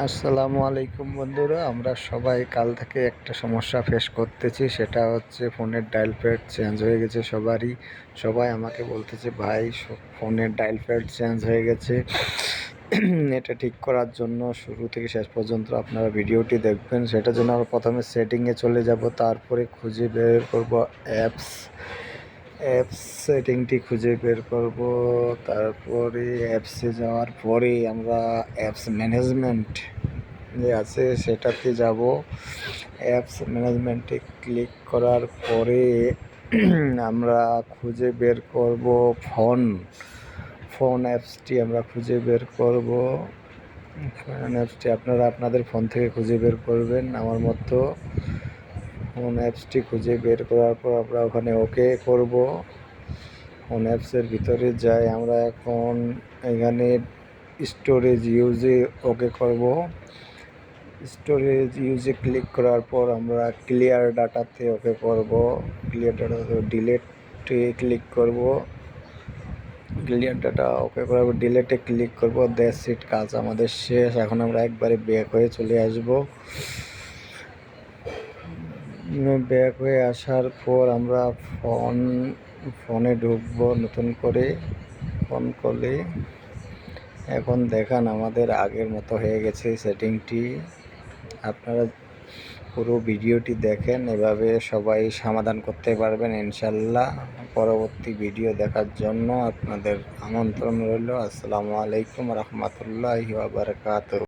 আসসালামু আলাইকুম বন্ধুরা, আমরা সবাই কাল থেকে একটা সমস্যা ফেস করতেছি। সেটা হচ্ছে ফোনের ডায়াল প্যাড চেঞ্জ হয়ে গেছে সবারই। সবাই আমাকে বলতেছে, ভাই ফোনের ডায়াল প্যাড চেঞ্জ হয়ে গেছে। এটা ঠিক করার জন্য শুরু থেকে শেষ পর্যন্ত আপনারা ভিডিওটি দেখবেন। সেটার জন্য আমরা প্রথমে সেটিংয়ে চলে যাব, তারপরে খুঁজে বের করব অ্যাপস সেটিংটি খুঁজে বের করব। তারপরে অ্যাপসে যাওয়ার পরে আমরা অ্যাপস ম্যানেজমেন্ট যে আছে সেটাতে যাব। অ্যাপস ম্যানেজমেন্টে ক্লিক করার পরে আমরা খুঁজে বের করব ফোন অ্যাপসটি আমরা খুঁজে বের করব। ফোন অ্যাপসটি আপনারা আপনাদের ফোন থেকে খুঁজে বের করবেন আমার মতো। ফোন অ্যাপসটি খুঁজে বের করার পর আমরা ওখানে ওকে করব। ফোন অ্যাপসের ভিতরে যাই আমরা এখন এখানে স্টোরেজ ইউজে ওকে করব। স্টোরেজ ইউজে ক্লিক করার পর আমরা ক্লিয়ার ডাটাতে ওকে করব। ক্লিয়ার ডাটাতে ডিলেটে ক্লিক করব। ক্লিয়ার ডাটা ওকে করার পর ডিলেটে ক্লিক করব। দ্যাটস ইট, কাজ আমাদের শেষ। এখন আমরা একবারে ব্যাক হয়ে চলে আসব। ব্যাক হয়ে আসার পর আমরা ফোনে ঢুকবো নতুন করে। ফোন করলে এখন দেখান আমাদের আগের মতো হয়ে গেছে সেটিংটি। আপনারা পুরো ভিডিওটি দেখেন, এভাবে সবাই সমাধান করতে পারবেন ইনশাল্লাহ। পরবর্তী ভিডিও দেখার জন্য আপনাদের আমন্ত্রণ রইল। আসসালামু আলাইকুম রহমতুল্লাহি ওয়া বারাকাতুহু।